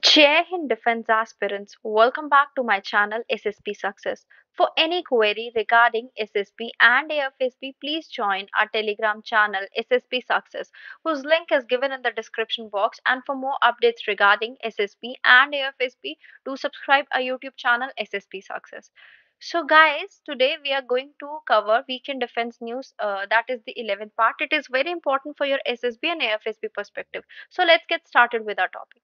Jai Hind Defense aspirants, welcome back to my channel SSP Success. For any query regarding SSP and AFSP, please join our Telegram channel SSP Success, whose link is given in the description box. And for more updates regarding SSP and AFSP, do subscribe our YouTube channel SSP Success. So, guys, today we are going to cover weekend defense news. That is the 11th part. It is very important for your SSB and AFSB perspective. So, let's get started with our topic.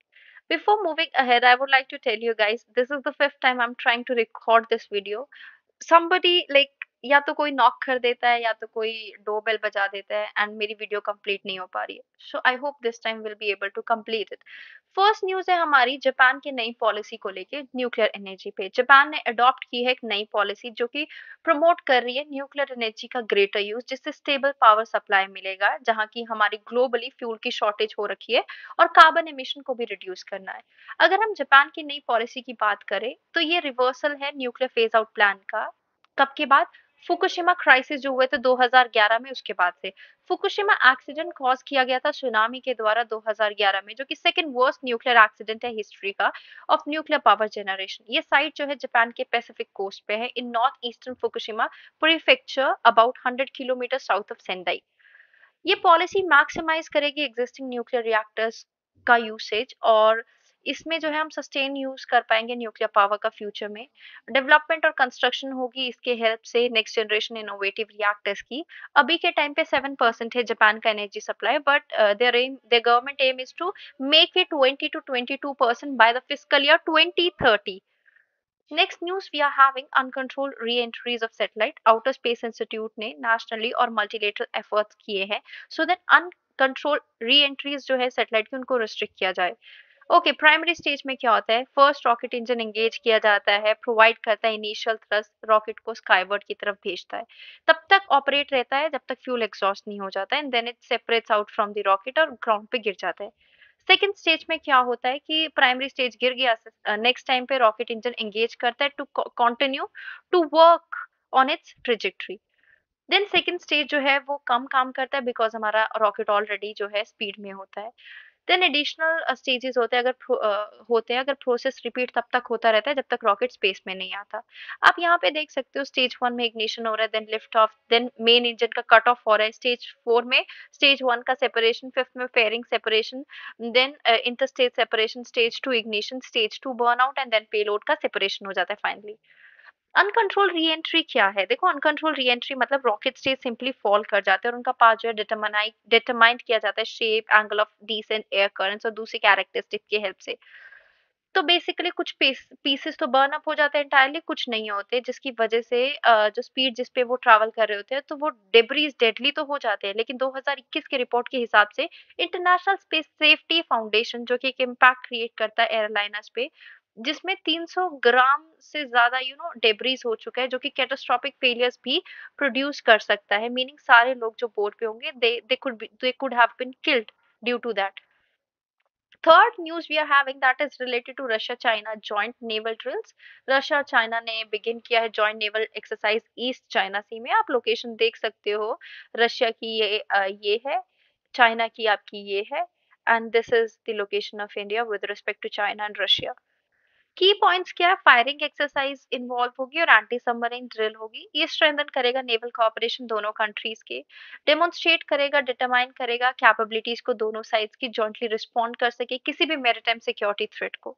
Before moving ahead, I would like to tell you guys this is the fifth time I'm trying to record this video. Somebody like या तो कोई knock कर देता है या तो कोई doorbell बजा देता है एंड मेरी वीडियो कंप्लीट नहीं हो पा रही है so I hope this time will be able to complete it first news है हमारी जापान की नई पॉलिसी को लेके न्यूक्लियर एनर्जी पे जापान ने अडॉप्ट की है एक नई पॉलिसी जो कि प्रमोट कर रही है न्यूक्लियर एनर्जी का ग्रेटर यूज जिससे स्टेबल पावर सप्लाई मिलेगा जहां की हमारी ग्लोबली फ्यूल की शॉर्टेज हो रखी है और कार्बन एमिशन को भी रिड्यूस करना है अगर हम जापान की नई पॉलिसी की बात करें तो ये रिवर्सल है न्यूक्लियर फेज आउट प्लान का कब के बाद फुकुशिमा क्राइसिस जो हुए थे 2011 में उसके बाद से फुकुशिमा एक्सीडेंट कॉज किया गया था सुनामी के द्वारा 2011 में जो कि सेकंड वर्स्ट न्यूक्लियर एक्सीडेंट है हिस्ट्री का ऑफ न्यूक्लियर पावर जनरेशन ये साइट जो है जापान के पैसिफिक कोस्ट पे है in north eastern Fukushima prefecture about 100 kilometre south of Sendai ये पॉलिसी मैक्सिमाइज करेगी एग्जिस्टिंग न्यूक्लियर रिएक्टर्स का यूसेज और इसमें जो है हम सस्टेन यूज कर पाएंगे न्यूक्लियर पावर का फ्यूचर में डेवलपमेंट और कंस्ट्रक्शन होगी इसके हेल्प से नेक्स्ट जनरेशन इनोवेटिव रिएक्टर्स की अभी के टाइम पे 7% है जापान का energy supply but their government aim is to make it 20 to 22% by the fiscal year 2030. Next news we are having uncontrolled re-entries of satellite. Outer Space Institute ने nationally और multilateral efforts किए हैं so that uncontrolled re-entries जो है satellite की उनको restrict किया जाए. ओके प्राइमरी स्टेज में क्या होता है फर्स्ट रॉकेट इंजन एंगेज किया जाता है प्रोवाइड करता है इनिशियल थ्रस्ट रॉकेट को स्काईवर्ड की तरफ भेजता है तब तक ऑपरेट रहता है जब तक फ्यूल एग्जॉस्ट नहीं हो जाता है and then it separates out from the rocket और ग्राउंड पे गिर जाता है सेकेंड स्टेज में क्या होता है कि प्राइमरी स्टेज गिर गया नेक्स्ट टाइम पे रॉकेट इंजन एंगेज करता है to continue to work on its trajectory then second stage जो है वो कम काम करता है बिकॉज हमारा रॉकेट ऑलरेडी जो है स्पीड में होता है देन एडिशनल स्टेजेस होते हैं होते हैं अगर प्रोसेस रिपीट तब तक होता रहता है जब तक रॉकेट स्पेस में नहीं आता आप यहाँ पे देख सकते हो स्टेज 1 में इग्निशन हो रहा है then lift off then main engine का कट ऑफ हो रहा है स्टेज 4 में स्टेज 1 का सेपरेशन फिफ्थ में fairing separation then inter stage separation stage 2 ignition stage 2 burn out and then payload का सेपरेशन हो जाता है फाइनली अनकंट्रोल री-एंट्री क्या है देखो अनकंट्रोल री-एंट्री मतलब रॉकेट स्टेज सिंपली फॉल कर जाते हैं और उनका पाथ जो है डिटरमाइंड किया जाता है shape angle of descent air currents और दूसरी कैरेक्टरिस्टिक की हेल्प से तो बेसिकली कुछ पीसेस तो बर्न अप हो जाते हैं एंटायरली कुछ नहीं होते जिसकी वजह से जो स्पीड जिस पे वो ट्रैवल कर रहे होते हैं तो वो डेब्रीज डेडली तो हो जाते हैं लेकिन 2021 के रिपोर्ट के हिसाब से इंटरनेशनल स्पेस सेफ्टी फाउंडेशन जो कि एक इम्पैक्ट क्रिएट करता है एयरलाइनर्स पे जिसमें 300 ग्राम से ज्यादा डेब्रीज हो चुका है जो कि कैटास्ट्रोफिक फेलियर्स भी प्रोड्यूस कर सकता है मीनिंग सारे लोग जो बोर्ड पे होंगे they could have been killed due to that third news we are having that is related to Russia China joint naval drills Russia और चाइना ने बिगिन किया है joint naval exercise East China Sea में आप location देख सकते हो Russia की ये है चाइना की आपकी ये है and this is the location of India with respect to China and Russia की पॉइंट्स क्या है फायरिंग एक्सरसाइज इन्वॉल्व होगी और एंटी सबमरीन ड्रिल होगी ये स्ट्रेंथन करेगा नेवल कोऑपरेशन दोनों कंट्रीज के डेमोन्स्ट्रेट करेगा डिटरमाइन करेगा कैपेबिलिटीज को दोनों साइड्स की जॉइंटली रिस्पॉन्ड कर सके किसी भी मैरिटाइम सिक्योरिटी थ्रेट को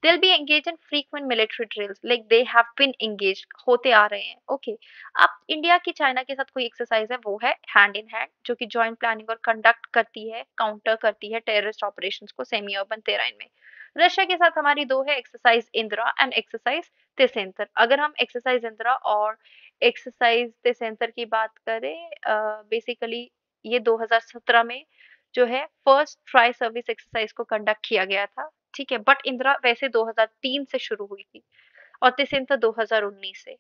they will be engage in frequent military drills like they have been engage होते आ रहे हैं ओके अब इंडिया की चाइना के साथ कोई एक्सरसाइज है वो है हैंड इन हैंड जो कि जॉइंट प्लानिंग और कंडक्ट करती है काउंटर करती है टेररिस्ट ऑपरेशंस को सेमी अर्बन टेराइन में रशिया के साथ हमारी दो है एक्सरसाइज इंदिरा एंड एक्सरसाइज तेसेंतर अगर हम एक्सरसाइज इंदिरा और एक्सरसाइज तेसेंतर की बात करें बेसिकली ये 2017 में जो है फर्स्ट ट्राई सर्विस एक्सरसाइज को कंडक्ट किया गया था ठीक है बट इंदिरा वैसे 2003 से शुरू हुई थी और तेसेंतर 2019 से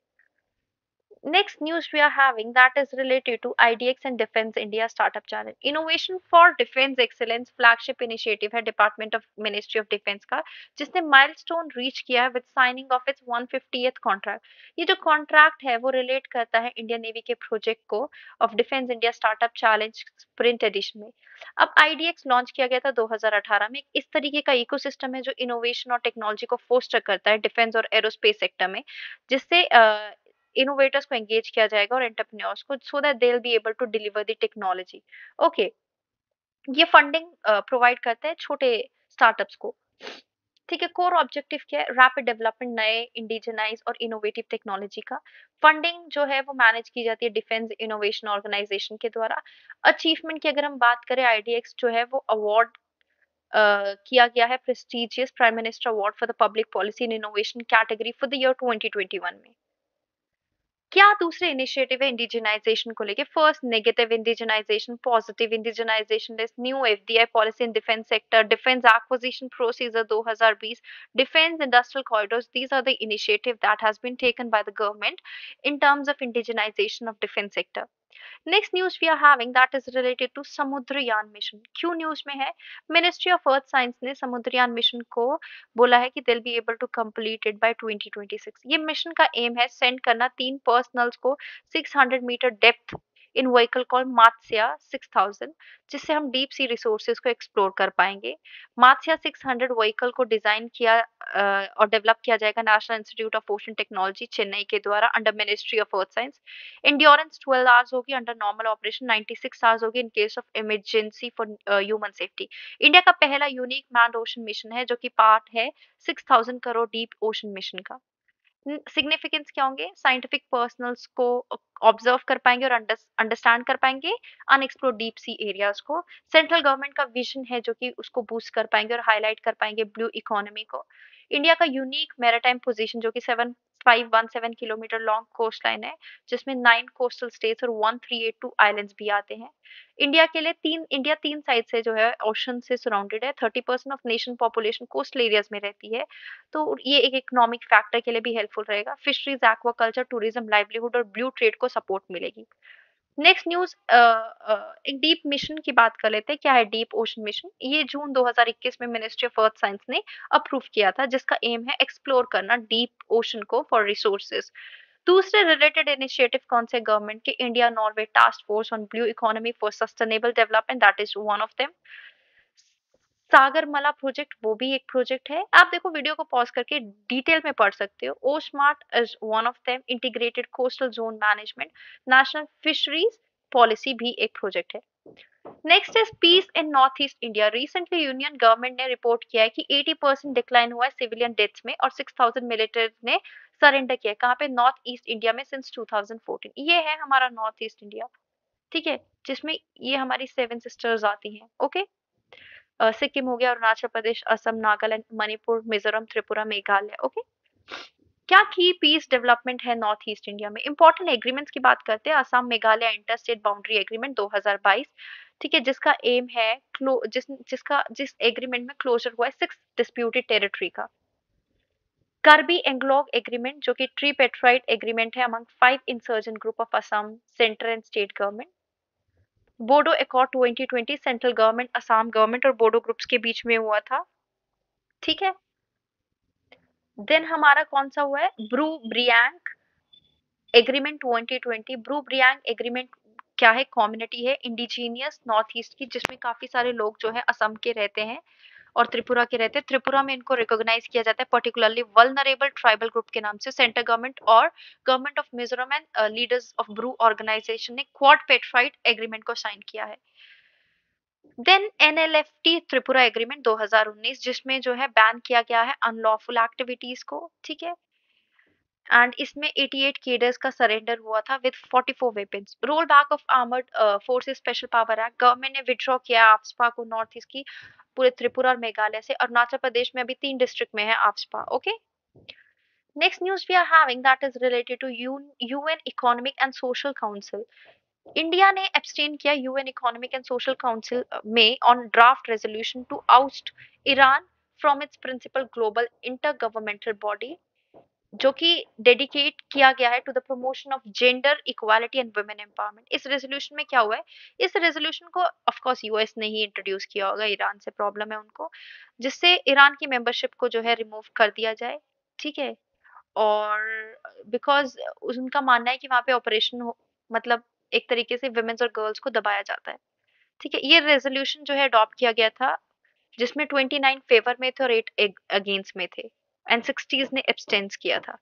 Next news we are having that is related to IDX and Defense India Startup Challenge. Innovation for Defense Excellence flagship initiative है department of ministry of defence का, जिसने माइलस्टोन रीच किया है with signing of its 150th contract. ये जो contract है वो relate करता है इंडियन नेवी के प्रोजेक्ट को of defence India startup challenge sprint edition में। अब आईडीएक्स लॉन्च किया गया था 2018 में। इस तरीके का इकोसिस्टम है जो इनोवेशन और टेक्नोलॉजी को फोस्टर करता है डिफेंस और एरोस्पेस सेक्टर में, जिससे इनोवेटर्स को एंगेज किया जाएगा और एंटरप्रेन्योर्स को, so that they will be able to deliver the technology. Okay, ये फंडिंग प्रोवाइड करते हैं छोटे स्टार्टअप्स को। ठीक है, कोर ऑब्जेक्टिव क्या है? रैपिड डेवलपमेंट, नए इंडिजिनाइज और इनोवेटिव टेक्नोलॉजी का। फंडिंग जो है वो मैनेज की जाती है डिफेंस इनोवेशन ऑर्गेनाइजेशन के द्वारा। अचीवमेंट की अगर हम बात करें, आईडीएक्स जो है वो अवार्ड किया गया है prestigious prime minister award for the public policy in innovation category for the year 2021 में। क्या दूसरे इनिशिएटिव है इंडिजिनाइजेशन को लेके? First, negative indigenisation, positive indigenisation is new FDI policy in defence sector, defence acquisition procedure 2020, defence industrial corridors. These are the initiative that has been taken by the government in terms of indigenisation of defence sector. Next news we are having that is related to Samudrayaan mission. क्यों news में है? Ministry of earth science ने Samudrayaan mission को बोला है कि they will be able to complete it by 2026। ये mission का एम है सेंड करना 3 पर्सनल्स को 600 metre depth in vehicle called Matsya 6000, जिससे हम डीप सी रिसोर्सेज को एक्सप्लोर कर पाएंगे। मात्स्या 600 व्हीकल को डिजाइन किया और डेवलप किया जाएगा national institute of ocean technology Chennai के द्वारा under ministry of earth science. Endurance 12 hours होगी, अंडर नॉर्मल ऑपरेशन 96 आवर्स होगी in case of emergency for human safety. India का पहला यूनिक मैन्ड ओशन मिशन है जो कि पार्ट है 6000 करोड़ डीप ओशन मिशन का। सिग्निफिकेंस क्या होंगे? साइंटिफिक पर्सनल्स को ऑब्जर्व कर पाएंगे और अंडरस्टैंड कर पाएंगे अनएक्सप्लोर्ड डीप सी एरियाज को। सेंट्रल गवर्नमेंट का विजन है जो कि उसको बूस्ट कर पाएंगे और हाईलाइट कर पाएंगे ब्लू इकोनॉमी को। इंडिया का यूनिक मैरीटाइम पोजीशन जो कि 7517 किलोमीटर लॉन्ग कोस्ट लाइन है, जिसमें 9 कोस्टल स्टेट्स और 1382 आइलैंड्स भी आते हैं। इंडिया तीन साइड से जो है ओशन से सराउंडेड है। 30% of nation population coastal areas में रहती है, तो ये एक इकोनॉमिक फैक्टर के लिए भी हेल्पफुल रहेगा। फिशरीज, एक्वाकल्चर, टूरिज्म, लाइवलीहुड और ब्लू ट्रेड को सपोर्ट मिलेगी। नेक्स्ट न्यूज, एक डीप मिशन की बात कर लेते हैं। क्या है डीप ओशन मिशन? ये जून 2021 में मिनिस्ट्री ऑफ अर्थ साइंस ने अप्रूव किया था, जिसका एम है एक्सप्लोर करना डीप ओशन को फॉर रिसोर्सेज। दूसरे रिलेटेड इनिशिएटिव कौन से गवर्नमेंट के? India Norway task force on blue economy for sustainable development, that is one of them. Sagarmala project वो भी एक प्रोजेक्ट है। आप देखो वीडियो को पॉज करके डिटेल में पढ़ सकते हो। O smart is one of them. Integrated coastal zone management, national fisheries policy भी एक प्रोजेक्ट है। Next is peace in north east India. Recently union government ने रिपोर्ट किया है कि 80% डिक्लाइन हुआ है सिविलियन डेथ्स में और 6000 मिलिट्री ने सरेंडर किया है। कहाँ पे? नॉर्थ ईस्ट इंडिया में सिंस 2014। ये है हमारा नॉर्थ ईस्ट इंडिया, ठीक है, जिसमें ये हमारी 7 सिस्टर्स आती हैं। ओके, सिक्किम हो गया, अरुणाचल प्रदेश, असम, नागालैंड, मणिपुर, मिजोरम, त्रिपुरा, मेघालय। ओके, क्या की पीस डेवलपमेंट है नॉर्थ ईस्ट इंडिया में? इंपॉर्टेंट एग्रीमेंट्स की बात करते हैं। Assam Meghalaya inter state boundary agreement 2022, ठीक है, जिसका एम है जिस एग्रीमेंट में क्लोजर हुआ है 6 डिस्प्यूटेड टेरिटरी का। कार्बी एंगलोंग एग्रीमेंट जो कि ट्रीपेट्राइट एग्रीमेंट है among 5 insurgent group of Assam, central and state government. Bodo accord 2020 central government, Assam government और बोडो ग्रुप्स के बीच में हुआ था, ठीक है। देन हमारा कौन सा हुआ है? ब्रू ब्रियांग एग्रीमेंट 2020। ब्रू ब्रियांग एग्रीमेंट क्या है? कम्युनिटी है इंडिजीनियस नॉर्थ ईस्ट की, जिसमें काफी सारे लोग जो है असम के रहते हैं और त्रिपुरा के रहते हैं। त्रिपुरा में इनको रिकॉग्नाइज किया जाता है पर्टिकुलरली वल्नरेबल ट्राइबल ग्रुप के नाम से। सेंट्रल गवर्नमेंट और government of Mizoram and leaders of Bru organisation ने क्वाड पेट्राइट एग्रीमेंट को साइन किया है। देन एनएलएफटी त्रिपुरा एग्रीमेंट 2019, जिसमें जो है बैन किया गया है अनलॉफुल एक्टिविटीज को, ठीक है। एंड इसमें 88 केडर्स का सरेंडर हुआ था with 44 weapons. Roll back of armoured forces special power act, government ने विड्रॉ किया आफ्सपा को नॉर्थ ईस्ट की पूरे त्रिपुरा और मेघालय से। अरुणाचल प्रदेश में अभी 3 डिस्ट्रिक्ट में है AFSPA. Okay, next news we are having that is related to UN economic and social council. India ने एब्सटेन किया UN economic and social council में on draft resolution to oust Iran from its principal global intergovernmental body जो कि dedicate किया गया है to the promotion of gender equality and women empowerment. इस resolution में क्या हुआ है, इस रेजोल्यूशन को ऑफ कोर्स यूएस ने ही इंट्रोड्यूस किया होगा, ईरान से प्रॉब्लम है उनको, जिससे ईरान की मेंबरशिप को जो है रिमूव कर दिया जाए, ठीक है। और बिकॉज उनका मानना है कि वहां पे ऑपरेशन हो, मतलब एक तरीके से वुमेन्स और गर्ल्स को दबाया जाता है, ठीक है। ये रेजोल्यूशन जो है अडॉप्ट किया गया था, जिसमें 29 फेवर में थे और 8 अगेंस्ट में थे, एंड 60 ने एब्सटेंस किया था।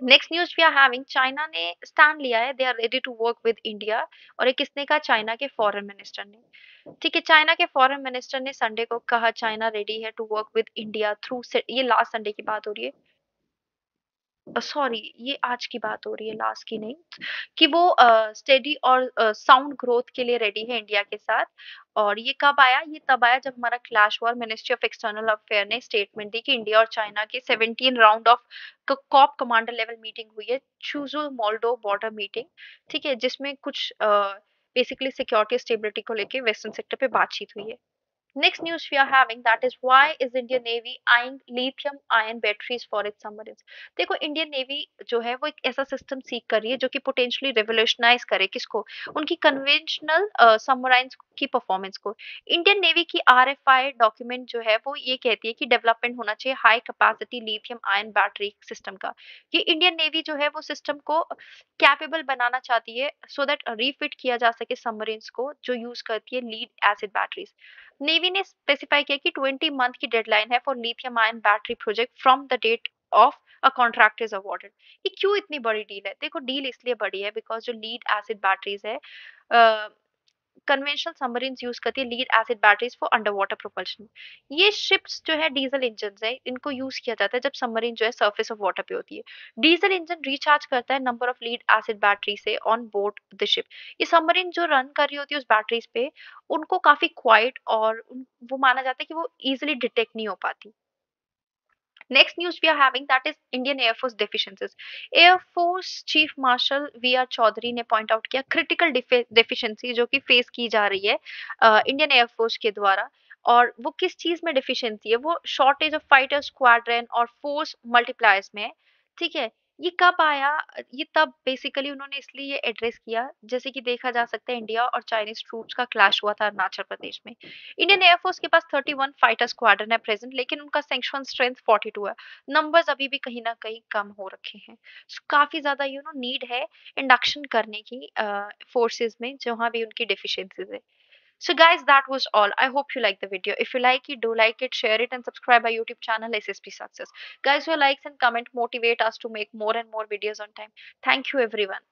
Next news we are having, China ने स्टैंड लिया है, they are ready to work with India. और ये किसने कहा, चाइना के फॉरेन मिनिस्टर ने, ठीक है। चाइना के फॉरेन मिनिस्टर ने संडे को कहा चाइना रेडी है to work with India through, ये लास्ट संडे की बात हो रही है, सॉरी ये आज की बात हो रही है, लास्ट की नहीं, कि वो स्टेडी और साउंड ग्रोथ के लिए रेडी है इंडिया के साथ। और ये कब आया, ये तब आया जब हमारा क्लैश हुआ, मिनिस्ट्री ऑफ एक्सटर्नल अफेयर ने स्टेटमेंट दी कि इंडिया और चाइना की 17 round of corps commander level meeting हुई है, चूजो मोल्डो बॉर्डर मीटिंग, ठीक है, जिसमें कुछ बेसिकली सिक्योरिटी स्टेबिलिटी को लेके वेस्टर्न सेक्टर पे बातचीत हुई है। Next news we are having, that is why is Indian Navy eyeing lithium ion batteries for its submarines। देखो इंडियन नेवी जो है वो एक ऐसा सिस्टम सीख कर रही है जो कि पोटेंशियली रिवोल्यूशनाइज करे किसको, उनकी कन्वेंशनल सबमराइन्स की परफॉर्मेंस को। इंडियन नेवी की आरएफआई डॉक्यूमेंट जो है वो ये कहती है कि डेवलपमेंट होना चाहिए high capacity lithium ion battery system का। ये इंडियन नेवी जो है वो सिस्टम को कैपेबल बनाना चाहती है सो दैट रीफिट किया जा सके सबमरीन्स को जो यूज करती है लीड एसिड बैटरीज। नेवी ने स्पेसिफाई किया कि 20 मंथ की डेडलाइन है for lithium ion battery project from the date of a contract is awarded. ये क्यों इतनी बड़ी डील है, देखो डील इसलिए बड़ी है बिकॉज जो लीड एसिड बैटरीज है, कन्वेंशनल सबमरीन्स यूज करती है lead acid batteries for under water propulsion. ये शिप्स जो है डीजल इंजन है, इनको यूज किया जाता है जब सबमरीन जो है सरफेस ऑफ वाटर पे होती है। डीजल इंजन रिचार्ज करता है number of lead acid battery से ऑन बोर्ड द शिप। ये सबमरीन जो रन कर रही होती है उस बैटरीज पे, उनको काफी क्वाइट और वो माना जाता है कि वो इजिली डिटेक्ट नहीं हो पाती। Next news we are having, that is Indian Air Force deficiencies। Air Force Chief Marshal V R Chaudhari ने पॉइंट आउट किया क्रिटिकल डेफिशिएंसी जो कि फेस की जा रही है इंडियन एयर फोर्स के द्वारा। और वो किस चीज में डेफिशिएंसी है, वो शॉर्टेज ऑफ फाइटर स्क्वाड्रन और फोर्स मल्टीप्लायर्स में है, ठीक है। ये कब आया, ये तब बेसिकली उन्होंने इसलिए ये एड्रेस किया, जैसे कि देखा जा सकता है इंडिया और चाइनीज ट्रूप्स का क्लैश हुआ था अरुणाचल प्रदेश में। इंडियन एयरफोर्स के पास 31 फाइटर स्क्वाड्रन है प्रेजेंट, लेकिन उनका सैंक्शन स्ट्रेंथ 42 है। नंबर्स अभी भी कहीं ना कहीं कम हो रखे हैं। काफी ज्यादा नीड है इंडक्शन करने की फोर्सेस में जहां भी उनकी डिफिशियंसीज है। So guys, that was all. I hope you like the video. If you like it, do like it, share it, and subscribe our YouTube channel SSP Success. Guys, your likes and comment motivate us to make more and more videos on time. Thank you everyone.